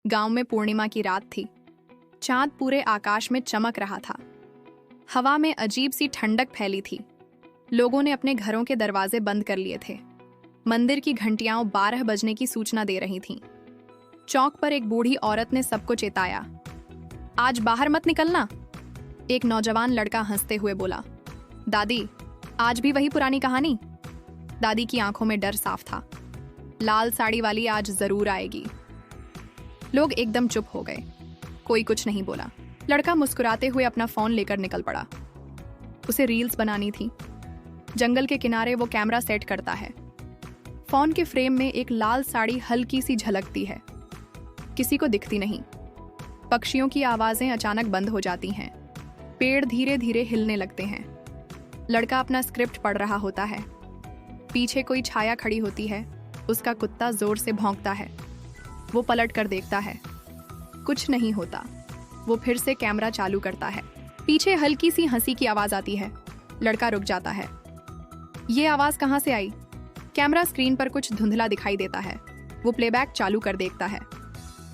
गांव में पूर्णिमा की रात थी। चांद पूरे आकाश में चमक रहा था। हवा में अजीब सी ठंडक फैली थी। लोगों ने अपने घरों के दरवाजे बंद कर लिए थे। मंदिर की घंटियां 12 बजने की सूचना दे रही थीं। चौक पर एक बूढ़ी औरत ने सबको चेताया, आज बाहर मत निकलना। एक नौजवान लड़का हंसते हुए बोला, दादी, आज भी वही पुरानी कहानी? दादी की आंखों में डर साफ था। लाल साड़ी वाली आज जरूर आएगी। लोग एकदम चुप हो गए। कोई कुछ नहीं बोला। लड़का मुस्कुराते हुए अपना फोन लेकर निकल पड़ा। उसे रील्स बनानी थी। जंगल के किनारे वो कैमरा सेट करता है। फोन के फ्रेम में एक लाल साड़ी हल्की सी झलकती है। किसी को दिखती नहीं। पक्षियों की आवाजें अचानक बंद हो जाती हैं। पेड़ धीरे धीरे हिलने लगते हैं। लड़का अपना स्क्रिप्ट पढ़ रहा होता है। पीछे कोई छाया खड़ी होती है। उसका कुत्ता जोर से भौंकता है। वो पलट कर देखता है। कुछ नहीं होता। वो फिर से कैमरा चालू करता है। पीछे हल्की सी हंसी की आवाज आती है। लड़का रुक जाता है। ये आवाज कहाँ से आई? कैमरा स्क्रीन पर कुछ धुंधला दिखाई देता है। वो प्लेबैक चालू कर देखता है।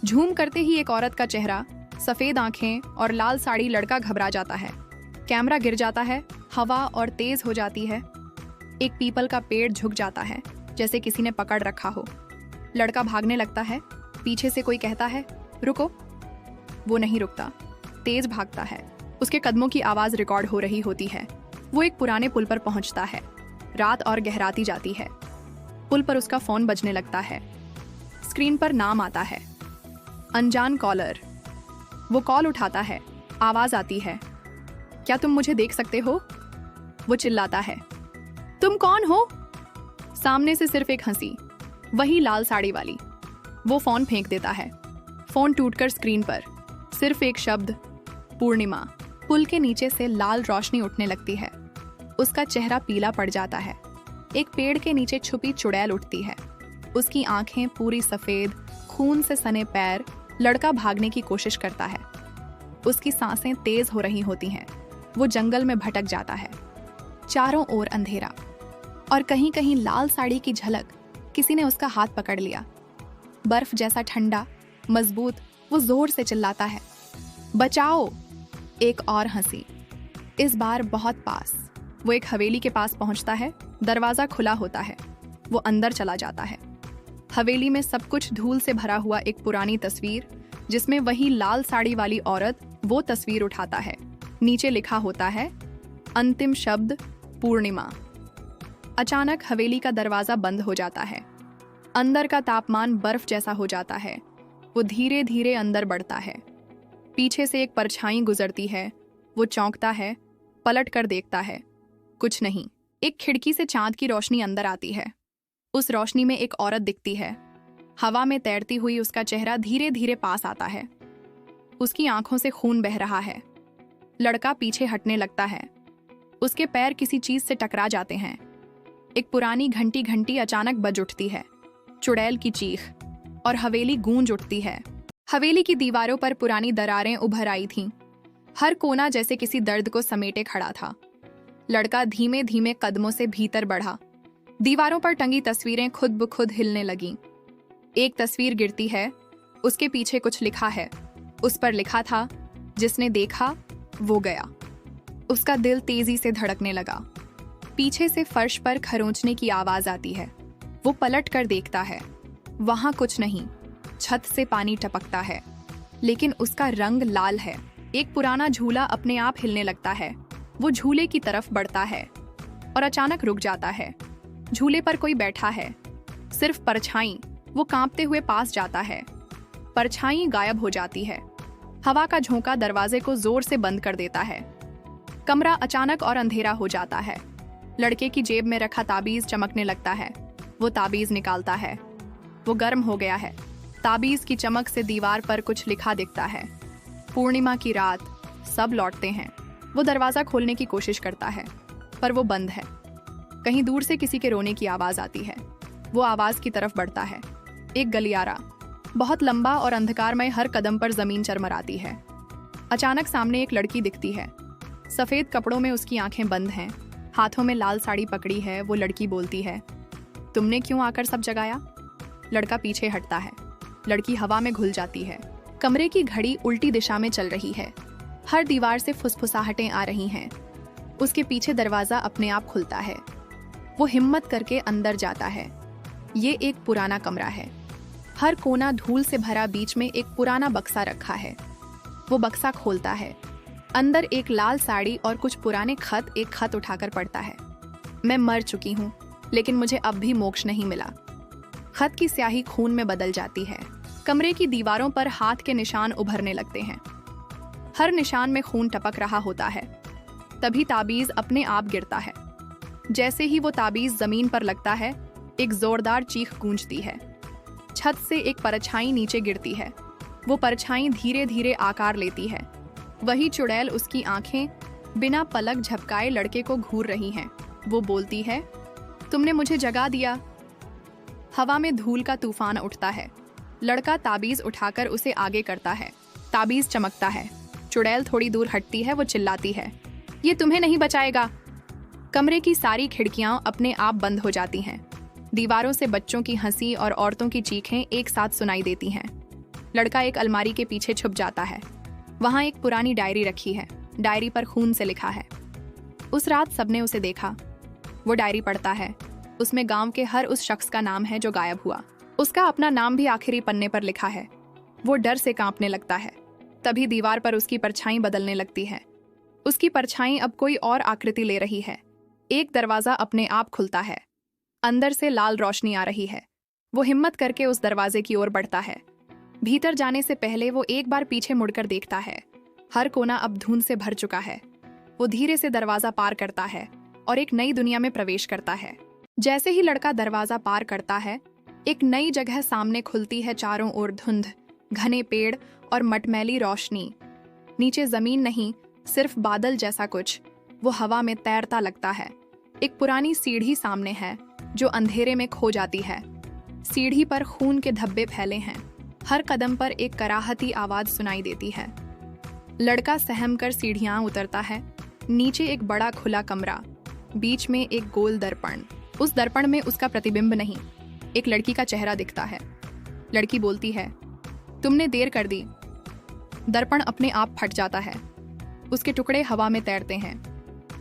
झूम करते ही एक औरत का चेहरा, सफेद आंखें और लाल साड़ी। लड़का घबरा जाता है। कैमरा गिर जाता है। हवा और तेज हो जाती है। एक पीपल का पेड़ झुक जाता है, जैसे किसी ने पकड़ रखा हो। लड़का भागने लगता है। पीछे से कोई कहता है, रुको। वो नहीं रुकता, तेज भागता है। उसके कदमों की आवाज रिकॉर्ड हो रही होती है। वो एक पुराने पुल पर पहुंचता है। रात और गहराती जाती है। पुल पर उसका फोन बजने लगता है। स्क्रीन पर नाम आता है, अनजान कॉलर। वो कॉल उठाता है। आवाज आती है, क्या तुम मुझे देख सकते हो? वो चिल्लाता है, तुम कौन हो? सामने से सिर्फ एक हंसी, वही लाल साड़ी वाली। वो फोन फेंक देता है। फोन टूटकर स्क्रीन पर सिर्फ एक शब्द, पूर्णिमा। पुल के नीचे से लाल रोशनी उठने लगती है। उसका चेहरा पीला पड़ जाता है। एक पेड़ के नीचे छुपी चुड़ैल उठती है। उसकी आंखें पूरी सफेद, खून से सने पैर। लड़का भागने की कोशिश करता है। उसकी सांसें तेज हो रही होती हैं। वो जंगल में भटक जाता है। चारों ओर अंधेरा और कहीं कहीं लाल साड़ी की झलक। किसी ने उसका हाथ पकड़ लिया। बर्फ जैसा ठंडा, मजबूत। वो जोर से चिल्लाता है, बचाओ। एक और हंसी, इस बार बहुत पास। वो एक हवेली के पास पहुंचता है। दरवाजा खुला होता है। वो अंदर चला जाता है। हवेली में सब कुछ धूल से भरा हुआ। एक पुरानी तस्वीर जिसमें वही लाल साड़ी वाली औरत। वो तस्वीर उठाता है। नीचे लिखा होता है, अंतिम शब्द, पूर्णिमा। अचानक हवेली का दरवाजा बंद हो जाता है। अंदर का तापमान बर्फ जैसा हो जाता है। वो धीरे धीरे अंदर बढ़ता है। पीछे से एक परछाई गुजरती है। वो चौंकता है, पलट कर देखता है। कुछ नहीं। एक खिड़की से चांद की रोशनी अंदर आती है। उस रोशनी में एक औरत दिखती है। हवा में तैरती हुई उसका चेहरा धीरे धीरे पास आता है। उसकी आंखों से खून बह रहा है। लड़का पीछे हटने लगता है। उसके पैर किसी चीज से टकरा जाते हैं। एक पुरानी घंटी अचानक बज उठती है। चुड़ैल की चीख और हवेली गूंज उठती है। हवेली की दीवारों पर पुरानी दरारें उभर आई थीं। हर कोना जैसे किसी दर्द को समेटे खड़ा था। लड़का धीमे धीमे कदमों से भीतर बढ़ा। दीवारों पर टंगी तस्वीरें खुद ब खुद हिलने लगीं। एक तस्वीर गिरती है। उसके पीछे कुछ लिखा है। उस पर लिखा था, जिसने देखा वो गया। उसका दिल तेजी से धड़कने लगा। पीछे से फर्श पर खरोंचने की आवाज आती है। वो पलट कर देखता है। वहां कुछ नहीं। छत से पानी टपकता है, लेकिन उसका रंग लाल है। एक पुराना झूला अपने आप हिलने लगता है। वो झूले की तरफ बढ़ता है और अचानक रुक जाता है। झूले पर कोई बैठा है, सिर्फ परछाई। वो कांपते हुए पास जाता है। परछाई गायब हो जाती है। हवा का झोंका दरवाजे को जोर से बंद कर देता है। कमरा अचानक और अंधेरा हो जाता है। लड़के की जेब में रखा ताबीज चमकने लगता है। वो ताबीज निकालता है। वो गर्म हो गया है। ताबीज की चमक से दीवार पर कुछ लिखा दिखता है, पूर्णिमा की रात, सब लौटते हैं। वो दरवाजा खोलने की कोशिश करता है, पर वो बंद है। कहीं दूर से किसी के रोने की आवाज आती है। वो आवाज की तरफ बढ़ता है। एक गलियारा, बहुत लंबा और अंधकारमय। हर कदम पर जमीन चरमराती है। अचानक सामने एक लड़की दिखती है। सफेद कपड़ों में उसकी आंखें बंद हैं। हाथों में लाल साड़ी पकड़ी है। वो लड़की बोलती है, तुमने क्यों आकर सब जगाया? लड़का पीछे हटता है। लड़की हवा में घुल जाती है। कमरे की घड़ी उल्टी दिशा में चल रही है। हर दीवार से फुसफुसाहटें आ रही हैं। उसके पीछे दरवाजा अपने आप खुलता है। वो हिम्मत करके अंदर जाता है। ये एक पुराना कमरा है। हर कोना धूल से भरा, बीच में एक पुराना बक्सा रखा है। वो बक्सा खोलता है। अंदर एक लाल साड़ी और कुछ पुराने खत। एक खत उठाकर पढ़ता है। मैं मर चुकी हूँ, लेकिन मुझे अब भी मोक्ष नहीं मिला। खत की स्याही खून में बदल जाती है। कमरे की दीवारों पर हाथ के निशान उभरने लगते हैं। हर निशान में खून टपक रहा होता है। तभी ताबीज अपने आप गिरता है। जैसे ही वो ताबीज जमीन पर लगता है, एक जोरदार चीख गूंजती है। छत से एक परछाई नीचे गिरती है। वो परछाई धीरे धीरे आकार लेती है। वही चुड़ैल, उसकी आंखें बिना पलक झपकाए लड़के को घूर रही हैं। वो बोलती है, तुमने मुझे जगा दिया। हवा में धूल का तूफान उठता है। लड़का ताबीज उठाकर उसे आगे करता है। ताबीज चमकता है। चुड़ैल थोड़ी दूर हटती है। वो चिल्लाती है, ये तुम्हें नहीं बचाएगा। कमरे की सारी खिड़कियां अपने आप बंद हो जाती हैं। दीवारों से बच्चों की हंसी और औरतों की चीखें एक साथ सुनाई देती हैं। लड़का एक अलमारी के पीछे छुप जाता है। वहां एक पुरानी डायरी रखी है। डायरी पर खून से लिखा है। उस रात सबने उसे देखा। वो डायरी पढ़ता है। उसमें गांव के हर उस शख्स का नाम है जो गायब हुआ। उसका अपना नाम भी आखिरी पन्ने पर लिखा है। वो डर से कांपने लगता है। तभी दीवार पर उसकी परछाई बदलने लगती है। उसकी परछाई अब कोई और आकृति ले रही है। एक दरवाजा अपने आप खुलता है। अंदर से लाल रोशनी आ रही है। वो हिम्मत करके उस दरवाजे की ओर बढ़ता है। भीतर जाने से पहले वो एक बार पीछे मुड़कर देखता है। हर कोना अब धुंध से भर चुका है। वो धीरे से दरवाजा पार करता है और एक नई दुनिया में प्रवेश करता है। जैसे ही लड़का दरवाजा पार करता है, एक नई जगह सामने खुलती है। चारों ओर धुंध, घने पेड़ और मटमैली रोशनी। नीचे जमीन नहीं, सिर्फ बादल जैसा कुछ। वो हवा में तैरता लगता है। एक पुरानी सीढ़ी सामने है जो अंधेरे में खो जाती है। सीढ़ी पर खून के धब्बे फैले हैं। हर कदम पर एक कराहती आवाज सुनाई देती है। लड़का सहम कर सीढ़ियां उतरता है। नीचे एक बड़ा खुला कमरा, बीच में एक गोल दर्पण। उस दर्पण में उसका प्रतिबिंब नहीं, एक लड़की का चेहरा दिखता है। लड़की बोलती है, तुमने देर कर दी। दर्पण अपने आप फट जाता है। उसके टुकड़े हवा में तैरते हैं।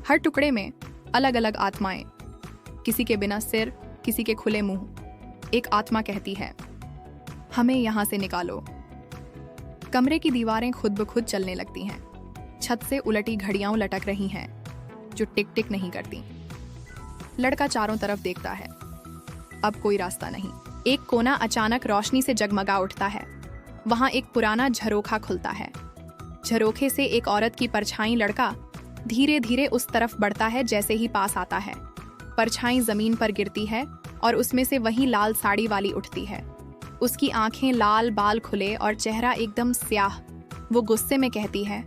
हर टुकड़े में अलग अलग आत्माएं, किसी के बिना सिर, किसी के खुले मुंह। एक आत्मा कहती है, हमें यहां से निकालो। कमरे की दीवारें खुद ब खुद चलने लगती हैं। छत से उलटी घड़ियां लटक रही हैं जो टिक टिक नहीं करती। लड़का चारों तरफ देखता है। अब कोई रास्ता नहीं। एक कोना अचानक रोशनी से जगमगा उठता है। वहां एक पुराना झरोखा खुलता है। झरोखे से एक औरत की परछाई। लड़का धीरे धीरे उस तरफ बढ़ता है। जैसे ही पास आता है, परछाई जमीन पर गिरती है और उसमें से वही लाल साड़ी वाली उठती है। उसकी आंखें लाल, बाल खुले और चेहरा एकदम स्याह। वो गुस्से में कहती है,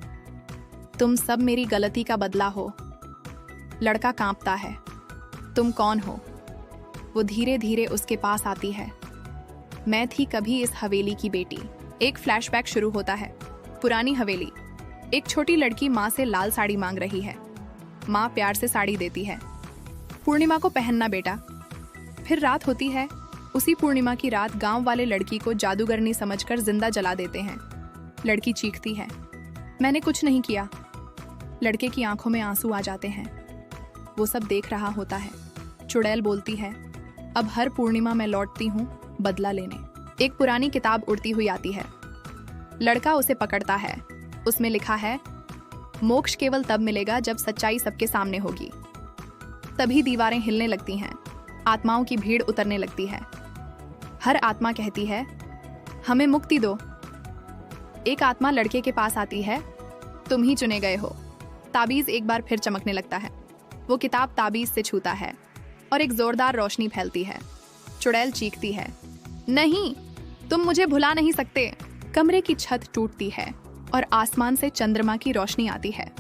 तुम सब मेरी गलती का बदला हो। लड़का कांपता है, तुम कौन हो? वो धीरे धीरे उसके पास आती है। मैं थी कभी इस हवेली की बेटी। एक फ्लैशबैक शुरू होता है। पुरानी हवेली। एक छोटी लड़की माँ से लाल साड़ी मांग रही है। माँ प्यार से साड़ी देती है। पूर्णिमा को पहनना बेटा। फिर रात होती है। उसी पूर्णिमा की रात गांव वाले लड़की को जादूगरनी समझकर जिंदा जला देते हैं। लड़की चीखती है, मैंने कुछ नहीं किया। लड़के की आंखों में आंसू आ जाते हैं। वो सब देख रहा होता है। चुड़ैल बोलती है, अब हर पूर्णिमा मैं लौटती हूँ बदला लेने। एक पुरानी किताब उड़ती हुई आती है। लड़का उसे पकड़ता है। उसमें लिखा है, मोक्ष केवल तब मिलेगा जब सच्चाई सबके सामने होगी। तभी दीवारें हिलने लगती हैं। आत्माओं की भीड़ उतरने लगती है। हर आत्मा कहती है, हमें मुक्ति दो। एक आत्मा लड़के के पास आती है, तुम ही चुने गए हो। ताबीज एक बार फिर चमकने लगता है। वो किताब ताबीज से छूता है और एक जोरदार रोशनी फैलती है। चुड़ैल चीखती है, नहीं, तुम मुझे भुला नहीं सकते। कमरे की छत टूटती है और आसमान से चंद्रमा की रोशनी आती है।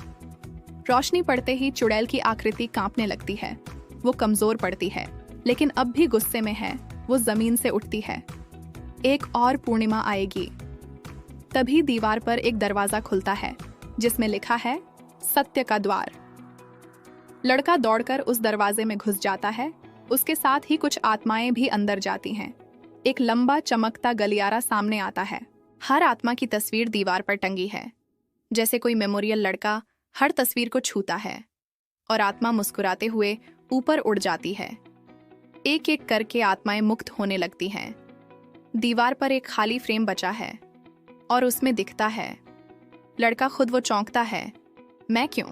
रोशनी पड़ते ही चुड़ैल की आकृति कांपने लगती है। वो कमजोर पड़ती है, लेकिन अब भी गुस्से में है। वो जमीन से उठती है। एक और पूर्णिमा आएगी। तभी दीवार पर एक दरवाजा खुलता है जिसमें लिखा है, सत्य का द्वार। लड़का दौड़कर उस दरवाजे में घुस जाता है। उसके साथ ही कुछ आत्माएं भी अंदर जाती हैं। एक लंबा चमकता गलियारा सामने आता है। हर आत्मा की तस्वीर दीवार पर टंगी है, जैसे कोई मेमोरियल लड़का हर तस्वीर को छूता है और आत्मा मुस्कुराते हुए ऊपर उड़ जाती है। एक एक करके आत्माएं मुक्त होने लगती हैं। दीवार पर एक खाली फ्रेम बचा है और उसमें दिखता है लड़का खुद। वो चौंकता है, मैं क्यों?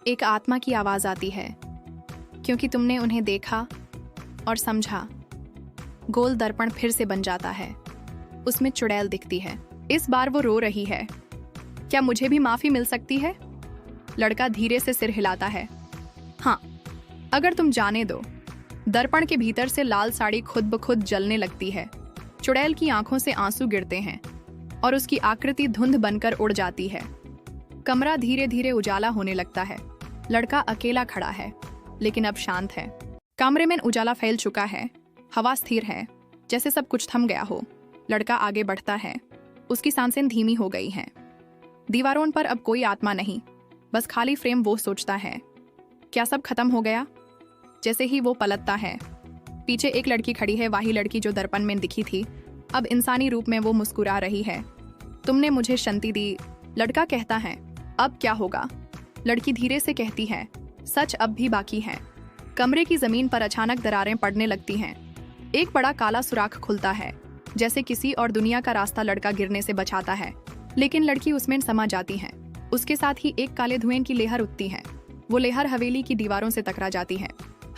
एक आत्मा की आवाज आती है, क्योंकि तुमने उन्हें देखा और समझा। गोल दर्पण फिर से बन जाता है, उसमें चुड़ैल दिखती है। इस बार वो रो रही है। क्या मुझे भी माफी मिल सकती है? लड़का धीरे से सिर हिलाता है। हाँ, अगर तुम जाने दो। दर्पण के भीतर से लाल साड़ी खुद ब खुद जलने लगती है। चुड़ैल की आंखों से आंसू गिरते हैं और उसकी आकृति धुंध बनकर उड़ जाती है। कमरा धीरे धीरे उजाला होने लगता है। लड़का अकेला खड़ा है, लेकिन अब शांत है। कमरे में उजाला फैल चुका है, हवा स्थिर है, जैसे सब कुछ थम गया हो। लड़का आगे बढ़ता है, उसकी सांसें धीमी हो गई हैं। दीवारों पर अब कोई आत्मा नहीं, बस खाली फ्रेम। वो सोचता है, क्या सब खत्म हो गया? जैसे ही वो पलटता है, पीछे एक लड़की खड़ी है, वही लड़की जो दर्पण में दिखी थी। अब इंसानी रूप में वो मुस्कुरा रही है। तुमने मुझे शांति दी, लड़का कहता है। अब क्या होगा? लड़की धीरे से कहती है, सच अब भी बाकी है। कमरे की जमीन पर अचानक दरारें पड़ने लगती हैं। एक बड़ा काला सुराख खुलता है, जैसे किसी और दुनिया का रास्ता लड़का गिरने से बचाता है, लेकिन लड़की उसमें समा जाती है। उसके साथ ही एक काले धुएं की लहर उठती है। वो लहर हवेली की दीवारों से टकरा जाती है।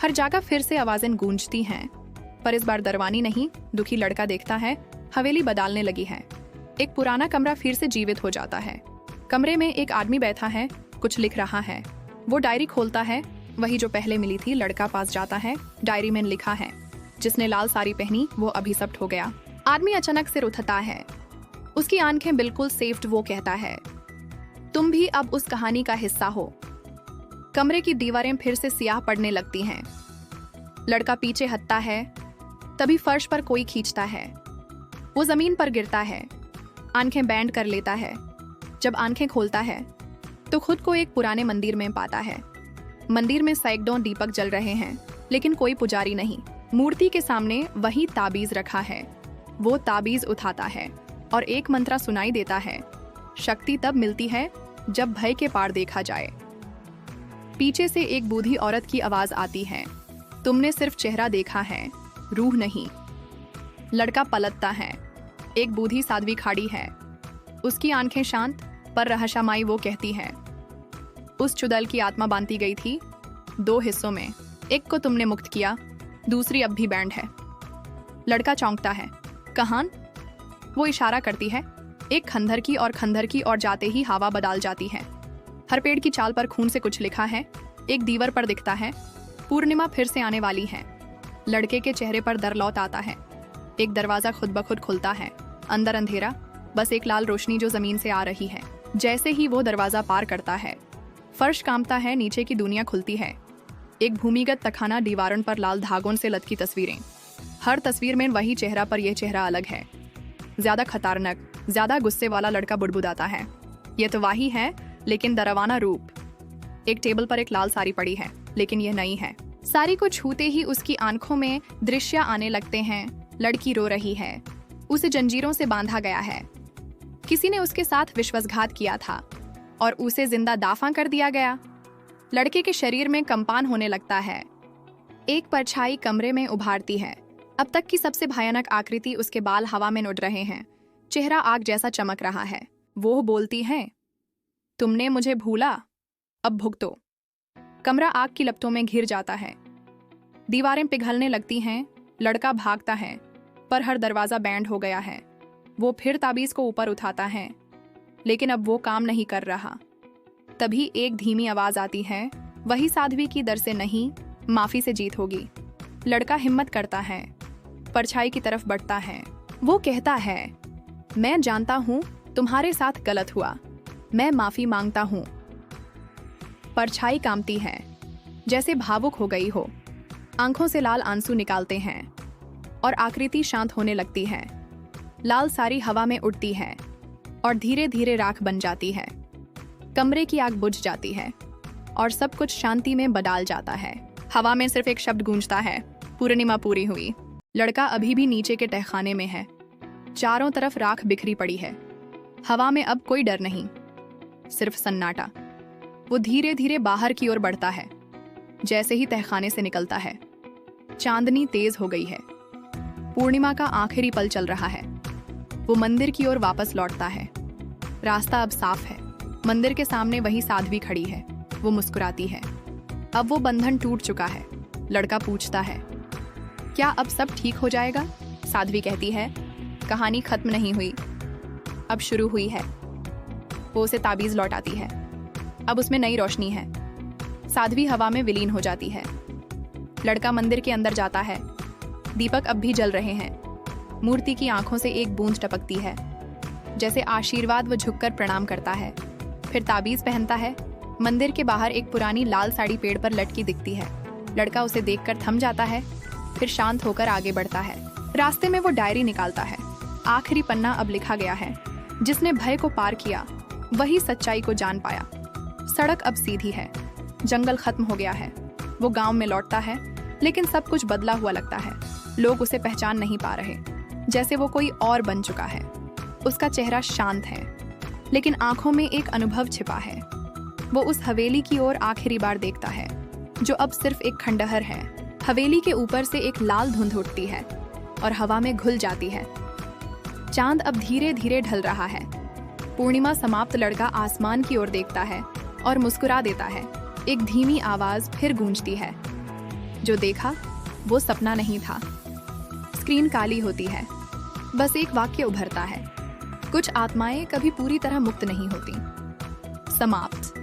हर जगह फिर से आवाजें गूंजती हैं, पर इस बार दरवानी नहीं। दुखी लड़का देखता है, हवेली बदलने लगी है। एक पुराना कमरा फिर से जीवित हो जाता है। कमरे में एक आदमी बैठा है, कुछ लिख रहा है। वो डायरी खोलता है, वही जो पहले मिली थी। लड़का पास जाता है। डायरी में लिखा है, जिसने लाल साड़ी पहनी वो अभिशप्त हो गया। आदमी अचानक सिर उठता है, उसकी आंखें बिल्कुल सेफ्ट। वो कहता है, तुम भी अब उस कहानी का हिस्सा हो। कमरे की दीवारें फिर से सियाह पड़ने लगती हैं। लड़का पीछे हटता है, तभी फर्श पर कोई खींचता है। वो जमीन पर गिरता है, आंखें बैंड कर लेता है। जब आंखें खोलता है तो खुद को एक पुराने मंदिर में पाता है। मंदिर में सैकड़ों दीपक जल रहे हैं, लेकिन कोई पुजारी नहीं। मूर्ति के सामने वही ताबीज रखा है। वो ताबीज उठाता है और एक मंत्र सुनाई देता है। शक्ति तब मिलती है जब भय के पार देखा जाए। पीछे से एक बूढ़ी औरत की आवाज आती है, तुमने सिर्फ चेहरा देखा है, रूह नहीं। लड़का पलटता है, एक बूढ़ी साध्वी खड़ी है, उसकी आंखें शांत पर रहस्यमयी। वो कहती है, उस चुड़ैल की आत्मा बांधी गई थी 2 हिस्सों में, एक को तुमने मुक्त किया, दूसरी अब भी बैंड है। लड़का चौंकता है, कहां? वो इशारा करती है, एक खंडहर की और जाते ही हवा बदल जाती है। हर पेड़ की चाल पर खून से कुछ लिखा है। एक दीवार पर दिखता है, पूर्णिमा फिर से आने वाली है। लड़के के चेहरे पर डर लौट आता है। एक दरवाजा खुद ब खुद खुलता है। अंदर अंधेरा, बस एक लाल रोशनी जो जमीन से आ रही है। जैसे ही वो दरवाजा पार करता है, फर्श कांपता है, नीचे की दुनिया खुलती है। एक भूमिगत तखाना, दीवारों पर लाल धागों से लटकी तस्वीरें। हर तस्वीर में वही चेहरा, पर यह चेहरा अलग है, ज्यादा खतरनाक, ज्यादा गुस्से वाला। लड़का बुड़बुड़ाता है, यह तो वही है, लेकिन डरावना रूप। एक टेबल पर एक लाल साड़ी पड़ी है, लेकिन यह नई है। साड़ी को छूते ही उसकी आंखों में दृश्य आने लगते हैं। लड़की रो रही है, उसे जंजीरों से बांधा गया है। किसी ने उसके साथ विश्वासघात किया था और उसे जिंदा दफन कर दिया गया। लड़के के शरीर में कंपन होने लगता है। एक परछाई कमरे में उभारती है। अब तक की सबसे भयानक आकृति, उसके बाल हवा में उड़ रहे हैं, चेहरा आग जैसा चमक रहा है। वो बोलती है, तुमने मुझे भूला, अब भुगतो। कमरा आग की लपटों में घिर जाता है। दीवारें पिघलने लगती हैं। लड़का भागता है, पर हर दरवाजा बैंड हो गया है। वो फिर ताबीज को ऊपर उठाता है, लेकिन अब वो काम नहीं कर रहा। तभी एक धीमी आवाज आती है, वही साध्वी की दर से नहीं, माफी से जीत होगी। लड़का हिम्मत करता है, परछाई की तरफ बढ़ता है। वो कहता है, मैं जानता हूँ तुम्हारे साथ गलत हुआ, मैं माफी मांगता हूँ। परछाई कांपती है, जैसे भावुक हो गई हो। आंखों से लाल आंसू निकालते हैं और आकृति शांत होने लगती है। लाल साड़ी हवा में उड़ती है और धीरे धीरे राख बन जाती है। कमरे की आग बुझ जाती है और सब कुछ शांति में बदल जाता है। हवा में सिर्फ एक शब्द गूंजता है, पूर्णिमा पूरी हुई। लड़का अभी भी नीचे के तहखाने में है। चारों तरफ राख बिखरी पड़ी है। हवा में अब कोई डर नहीं, सिर्फ सन्नाटा। वो धीरे धीरे बाहर की ओर बढ़ता है। जैसे ही तहखाने से निकलता है, चांदनी तेज हो गई है। पूर्णिमा का आखिरी पल चल रहा है। वो मंदिर की ओर वापस लौटता है। रास्ता अब साफ है। मंदिर के सामने वही साध्वी खड़ी है। वो मुस्कुराती है। अब वो बंधन टूट चुका है। लड़का पूछता है, क्या अब सब ठीक हो जाएगा? साध्वी कहती है, कहानी खत्म नहीं हुई, अब शुरू हुई है। वो उसे ताबीज लौटाती है। अब उसमें नई रोशनी है। साध्वी हवा में विलीन हो जाती है। लड़का मंदिर के अंदर जाता है। दीपक अब भी जल रहे हैं। मूर्ति की आंखों से एक बूंद टपकती है। जैसे आशीर्वाद वो झुककर प्रणाम करता है। फिर ताबीज पहनता है। मंदिर के बाहर एक पुरानी लाल साड़ी पेड़ पर लटकी दिखती है। लड़का उसे देखकर थम जाता है, फिर शांत होकर आगे बढ़ता है। रास्ते में वो डायरी निकालता है। आखिरी पन्ना अब लिखा गया है, जिसने भय को पार किया वही सच्चाई को जान पाया। सड़क अब सीधी है। जंगल खत्म हो गया है। वो गांव में लौटता है, लेकिन सब कुछ बदला हुआ लगता है। लोग उसे पहचान नहीं पा रहे, जैसे वो कोई और बन चुका है। उसका चेहरा शांत है, लेकिन आंखों में एक अनुभव छिपा है। वो उस हवेली की ओर आखिरी बार देखता है, जो अब सिर्फ एक खंडहर है। हवेली के ऊपर से एक लाल धुंध उठती है और हवा में घुल जाती है। चांद अब धीरे धीरे ढल रहा है। पूर्णिमा समाप्त। लड़का आसमान की ओर देखता है और मुस्कुरा देता है। एक धीमी आवाज फिर गूंजती है, जो देखा वो सपना नहीं था। स्क्रीन काली होती है। बस एक वाक्य उभरता है, कुछ आत्माएं कभी पूरी तरह मुक्त नहीं होती। समाप्त।